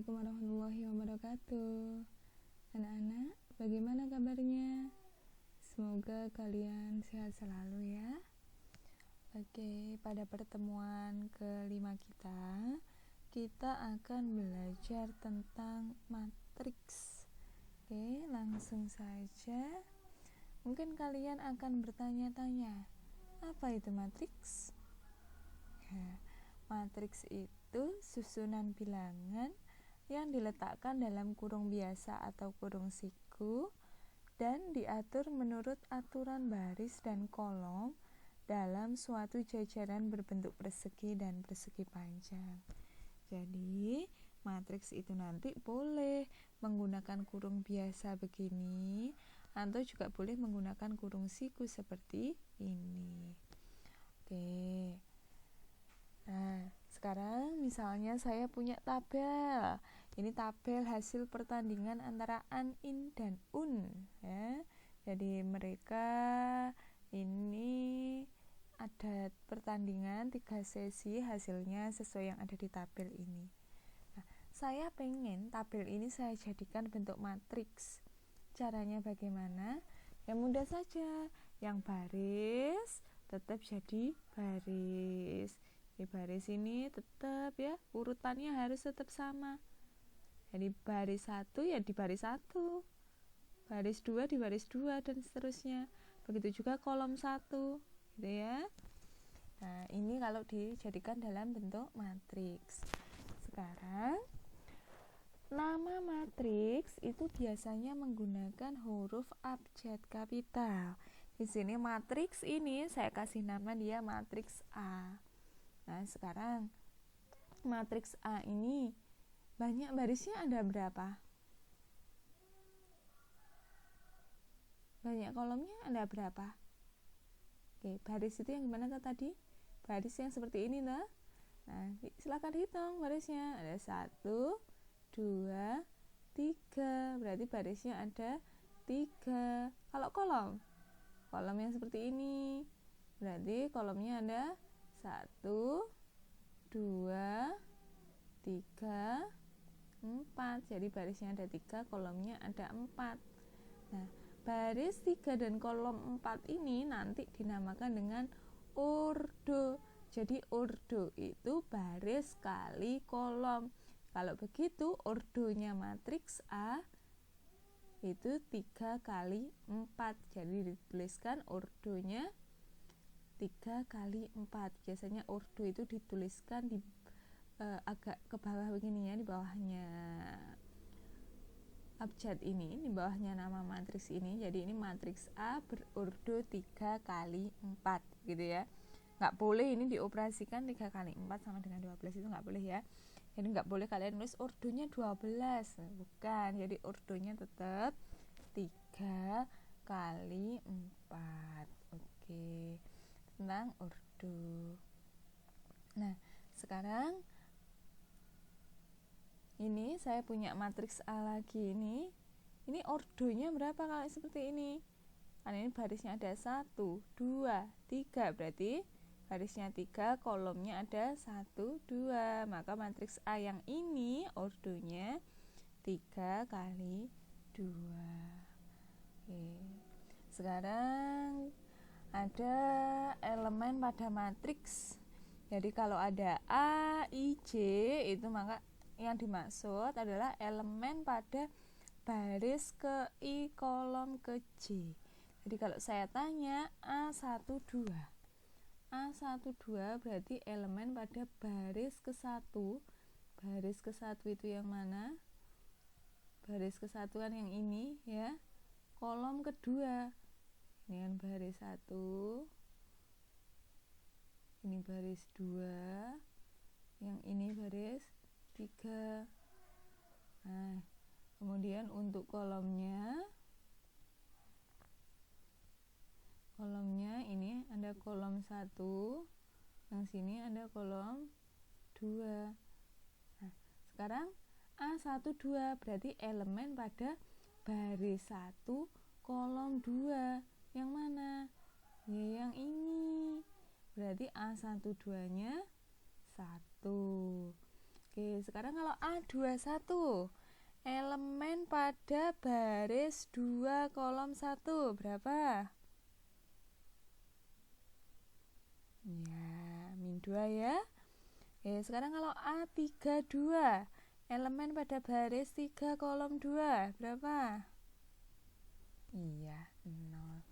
Assalamualaikum warahmatullahi wabarakatuh. Anak-anak, bagaimana kabarnya? Semoga kalian sehat selalu ya. Oke, pada pertemuan kelima kita akan belajar tentang matriks. Oke, langsung saja. Mungkin kalian akan bertanya-tanya, apa itu matriks? Matriks itu susunan bilangan yang diletakkan dalam kurung biasa atau kurung siku dan diatur menurut aturan baris dan kolom dalam suatu jajaran berbentuk persegi dan persegi panjang. Jadi, matriks itu nanti boleh menggunakan kurung biasa begini atau juga boleh menggunakan kurung siku seperti ini. Oke. Nah, sekarang misalnya saya punya tabel. Ini tabel hasil pertandingan antara An, In, dan Un ya. Jadi mereka ini ada pertandingan 3 sesi, hasilnya sesuai yang ada di tabel ini. Nah, saya pengen tabel ini saya jadikan bentuk matriks. Caranya bagaimana? Ya mudah saja. Yang baris tetap jadi baris. Di baris ini tetap ya, urutannya harus tetap sama. Jadi baris 1 ya di baris 1, baris 2 di baris 2 dan seterusnya. Begitu juga kolom 1 gitu ya. Nah, ini kalau dijadikan dalam bentuk matriks. Sekarang nama matriks itu biasanya menggunakan huruf abjad kapital. Di sini matriks ini saya kasih nama dia matriks A. Nah, sekarang matriks A ini banyak barisnya ada berapa? Banyak kolomnya ada berapa? Oke, baris itu yang gimana tadi? Baris yang seperti ini nah. Nah, silakan hitung barisnya. Ada 1, 2, 3. Berarti barisnya ada 3. Kalau kolom yang seperti ini, berarti kolomnya ada 1, 2, 3, 4. Jadi barisnya ada 3, kolomnya ada 4. Nah, baris 3 dan kolom 4 ini nanti dinamakan dengan ordo. Jadi ordo itu baris kali kolom. Kalau begitu ordonya matriks A itu 3 kali 4. Jadi dituliskan ordonya 3 kali 4. Biasanya ordo itu dituliskan di agak ke bawah begini ya, di bawahnya abjad ini, di bawahnya nama matriks ini. Jadi ini matriks A berordo 3 kali 4 gitu ya. Nggak boleh ini dioperasikan 3 kali 4 sama dengan 12, itu nggak boleh ya. Jadi nggak boleh kalian nulis ordonya 12, bukan. Jadi ordonya tetap 3 kali 4. Oke, tentang ordo. Nah, sekarang ini saya punya matriks A lagi ini. Ini ordonya berapa kalau seperti ini? Kan ini barisnya ada 1, 2, 3. Berarti barisnya 3, kolomnya ada 1, 2. Maka matriks A yang ini ordonya 3 kali 2. Oke. Sekarang ada elemen pada matriks. Jadi kalau ada A, I, J itu maka yang dimaksud adalah elemen pada baris ke I, kolom ke J. Jadi kalau saya tanya A12, A12 berarti elemen pada baris ke-1. Baris ke-1 itu yang mana? Baris ke-1 kan yang ini ya. Kolom kedua. Ini kan baris 1. Ini baris 2. Yang ini baris 3. Nah, kemudian untuk kolomnya ini ada kolom 1, yang sini ada kolom 2. Nah, sekarang A12 berarti elemen pada baris 1, kolom 2. Yang mana? Ya, yang ini. Berarti A12-nya 1. Oke, sekarang kalau A21, elemen pada baris 2 kolom 1 berapa? Ya, min 2 ya. Oke, sekarang kalau A32, elemen pada baris 3 kolom 2 berapa? Iya, 0.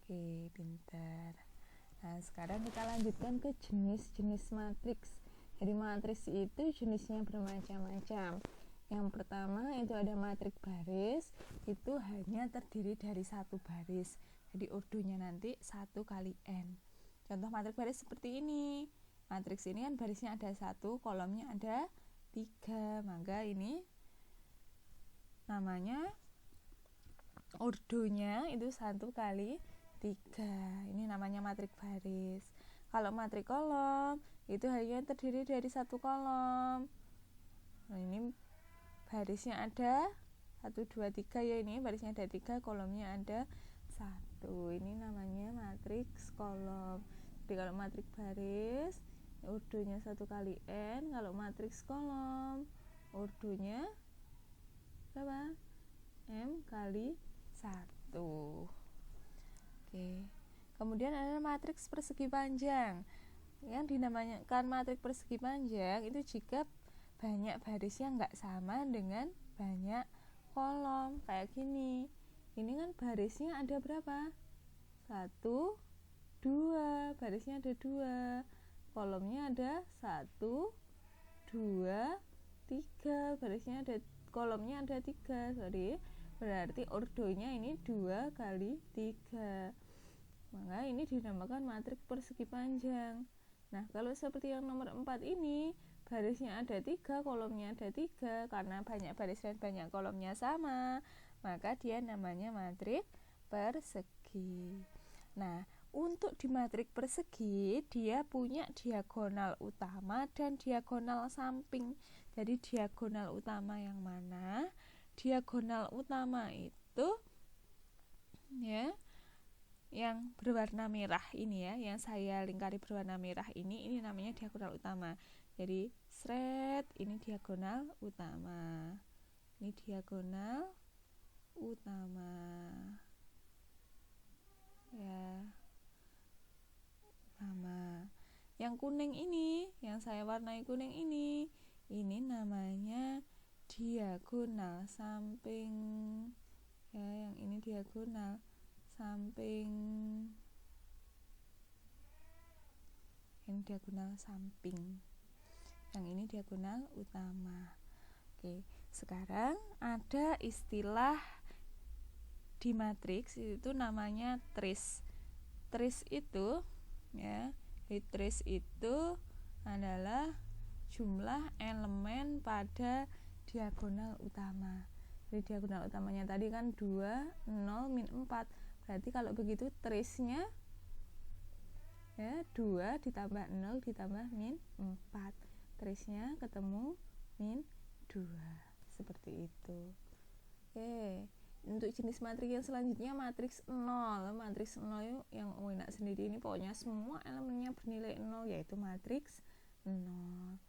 Oke, pintar. Nah, sekarang kita lanjutkan ke jenis-jenis matriks. Jadi matriks itu jenisnya bermacam-macam. Yang pertama itu ada matriks baris, itu hanya terdiri dari satu baris. Jadi urdunya nanti 1 kali n. Contoh matriks baris seperti ini. Matriks ini kan barisnya ada 1, kolomnya ada 3. Maka ini namanya urdunya itu 1 kali 3. Ini namanya matriks baris. Kalau matriks kolom itu hanya terdiri dari 1 kolom. Nah, ini barisnya ada 1, 2, 3 ya, ini barisnya ada 3, kolomnya ada 1. Ini namanya matriks kolom. Jadi kalau matriks baris urdunya 1 kali n. Kalau matriks kolom urdunya berapa? M kali 1. Oke. Kemudian ada matriks persegi panjang. Yang dinamakan matriks persegi panjang itu jika banyak barisnya nggak sama dengan banyak kolom. Kayak gini. Ini kan barisnya ada berapa? 1, 2. Barisnya ada 2. Kolomnya ada 1, 2, 3. Barisnya ada, kolomnya ada 3. Berarti ordonya ini 2 kali 3. Maka ini dinamakan matriks persegi panjang. Nah, kalau seperti yang nomor 4 ini, barisnya ada 3, kolomnya ada 3. Karena banyak baris dan banyak kolomnya sama, maka dia namanya matriks persegi. Nah, untuk di matriks persegi, dia punya diagonal utama dan diagonal samping. Jadi diagonal utama yang mana? Diagonal utama itu ya yang berwarna merah ini ya, yang saya lingkari berwarna merah ini namanya diagonal utama. Jadi sret, ini diagonal utama. Ini diagonal utama. Ya. Utama. Yang kuning ini, yang saya warnai kuning ini namanya diagonal samping. Ya, yang ini diagonal samping. Ini diagonal samping. Yang ini diagonal utama. Oke, sekarang ada istilah di matriks itu namanya tris. Tris itu ya, di tris itu adalah jumlah elemen pada diagonal utama. Jadi diagonal utamanya tadi kan 2, 0, min 4. Berarti kalau begitu trisnya ya 2 ditambah 0 ditambah min 4. Trisnya ketemu min 2. Seperti itu. Oke. Untuk jenis matriks yang selanjutnya matriks 0. Matriks 0 itu yang enak sendiri, ini pokoknya semua elemennya bernilai 0, yaitu matriks 0.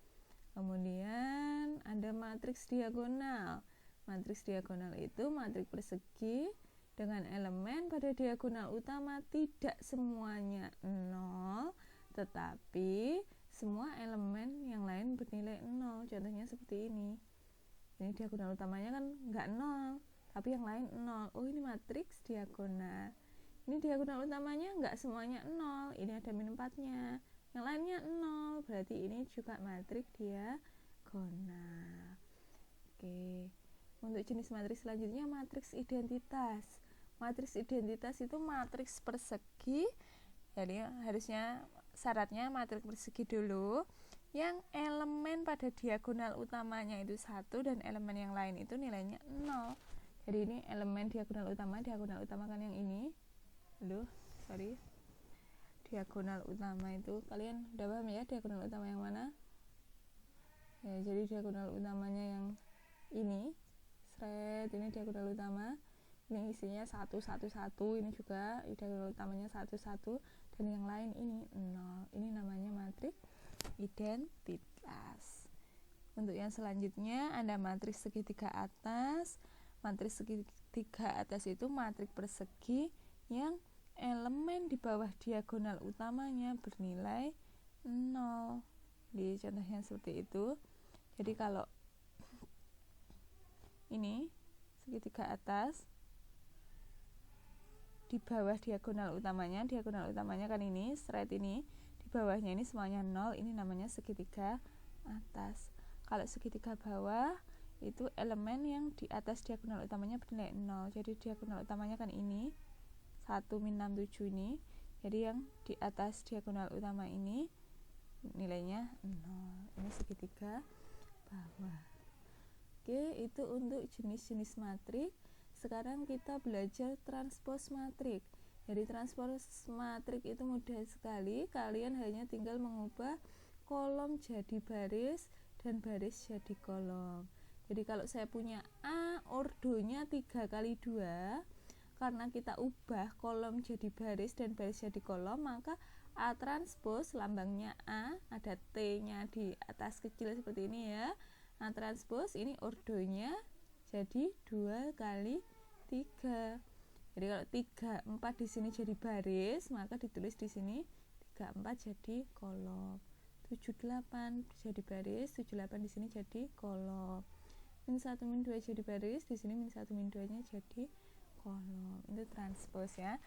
Kemudian ada matriks diagonal. Matriks diagonal itu matriks persegi dengan elemen pada diagonal utama tidak semuanya 0, tetapi semua elemen yang lain bernilai 0. Contohnya seperti ini. Ini diagonal utamanya kan nggak 0, tapi yang lain 0. Oh, ini matriks diagonal. Ini diagonal utamanya nggak semuanya 0. Ini ada min 4-nya. Yang lainnya 0. Berarti ini juga matriks diagonal. Oke. Untuk jenis matriks selanjutnya matriks identitas. Matriks identitas itu matriks persegi. Jadi harusnya syaratnya matriks persegi dulu. Yang elemen pada diagonal utamanya itu 1 dan elemen yang lain itu nilainya 0. Jadi ini elemen diagonal utama kan yang ini. Diagonal utama itu kalian udah paham ya diagonal utama yang mana? Ya, jadi diagonal utamanya yang ini. Sret, ini diagonal utama. Ini isinya 1, 1, 1. Ini juga diagonal utamanya 1, 1 dan yang lain ini 0. Ini namanya matriks identitas. Untuk yang selanjutnya ada matriks segitiga atas. Matriks segitiga atas itu matriks persegi yang elemen di bawah diagonal utamanya bernilai 0. Di contohnya seperti itu. Jadi kalau ini segitiga atas, di bawah diagonal utamanya kan ini, straight ini, di bawahnya ini semuanya 0, ini namanya segitiga atas. Kalau segitiga bawah itu elemen yang di atas diagonal utamanya bernilai 0. Jadi diagonal utamanya kan ini 1 min 6, 7 ini. Jadi yang di atas diagonal utama ini nilainya 0. Ini segitiga bawah. Oke, itu untuk jenis-jenis matrik. Sekarang kita belajar transpos matrik. Jadi transpos matrik itu mudah sekali. Kalian hanya tinggal mengubah kolom jadi baris dan baris jadi kolom. Jadi kalau saya punya A, ordonya 3 kali 2, karena kita ubah kolom jadi baris dan baris jadi kolom, maka A transpos, lambangnya A, ada T-nya di atas kecil seperti ini ya. A transpos ini ordonya jadi 2 kali 3. Jadi kalau 3, 4 di sini jadi baris, maka ditulis di sini 3, 4 jadi kolom. 7, 8 jadi baris, 7, 8 di sini jadi kolom. Min 1, min 2 jadi baris, di sini min 1, min 2 nya jadi kolom. Itu transpos ya.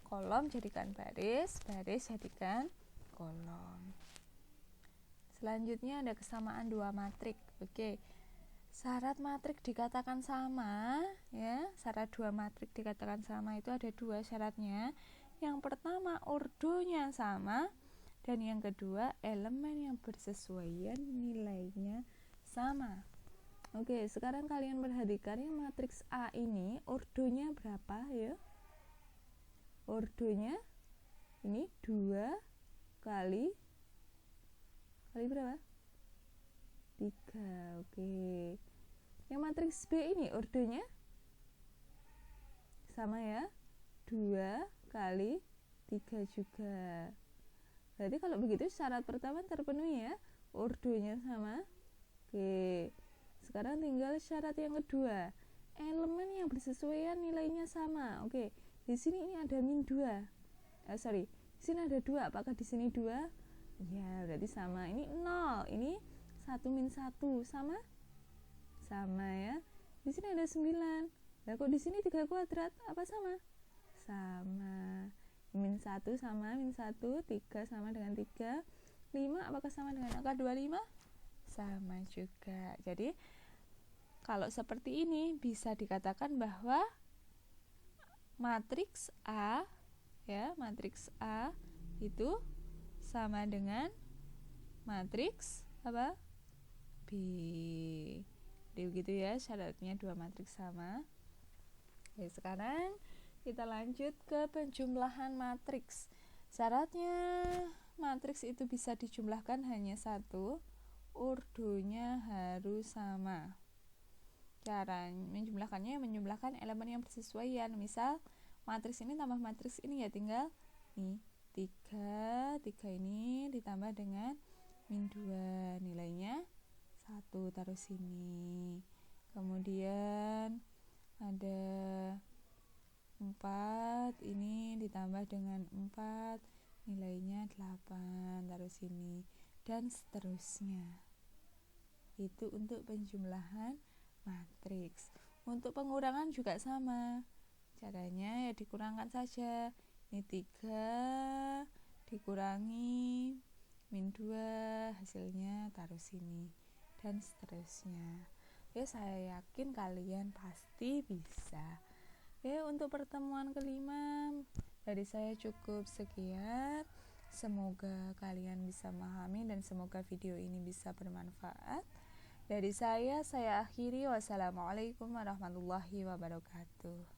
Kolom jadikan baris, baris jadikan kolom. Selanjutnya ada kesamaan dua matrik. Oke. Syarat matrik dikatakan sama ya. Syarat dua matrik dikatakan sama itu ada 2 syaratnya. Yang pertama ordonya sama, dan yang kedua elemen yang bersesuaian nilainya sama. Oke, sekarang kalian perhatikan yang matriks A ini ordonya berapa ya? Ordonya ini 2 kali berapa? 3. Oke. Yang matriks B ini ordonya sama ya, 2 kali 3 juga. Berarti kalau begitu syarat pertama terpenuhi ya, ordonya sama. Oke. Sekarang tinggal syarat yang kedua, elemen yang bersesuaian nilainya sama. Oke. Di sini ini ada min 2. Di sini ada 2. Apakah di sini 2? Ya, berarti sama. Ini 0. Ini 1 min 1 sama? Sama ya. Di sini ada 9. Lah kok di sini 3 kuadrat? Apa sama? Sama. Min 1 sama min 1, 3 sama dengan 3, 5 apakah sama dengan angka 25? Sama juga. Jadi kalau seperti ini bisa dikatakan bahwa matriks A ya, matriks A itu sama dengan matriks apa? B. Jadi begitu ya syaratnya dua matriks sama. Oke, sekarang kita lanjut ke penjumlahan matriks. Syaratnya matriks itu bisa dijumlahkan hanya 1, ordonya harus sama. Cara menjumlahkan elemen yang bersesuaian. Misal matriks ini tambah matriks ini ya, tinggal nih 3 ini ditambah dengan min 2, nilainya 1, taruh sini. Kemudian ada 4 ini ditambah dengan 4, nilainya 8, taruh sini, dan seterusnya. Itu untuk penjumlahan matriks. Untuk pengurangan juga sama. Caranya ya dikurangkan saja. Ini 3 dikurangi min 2, hasilnya taruh sini, dan seterusnya. Ya, saya yakin kalian pasti bisa. Oke, untuk pertemuan kelima dari saya cukup sekian. Semoga kalian bisa memahami dan semoga video ini bisa bermanfaat. Dari saya akhiri. Wassalamualaikum warahmatullahi wabarakatuh.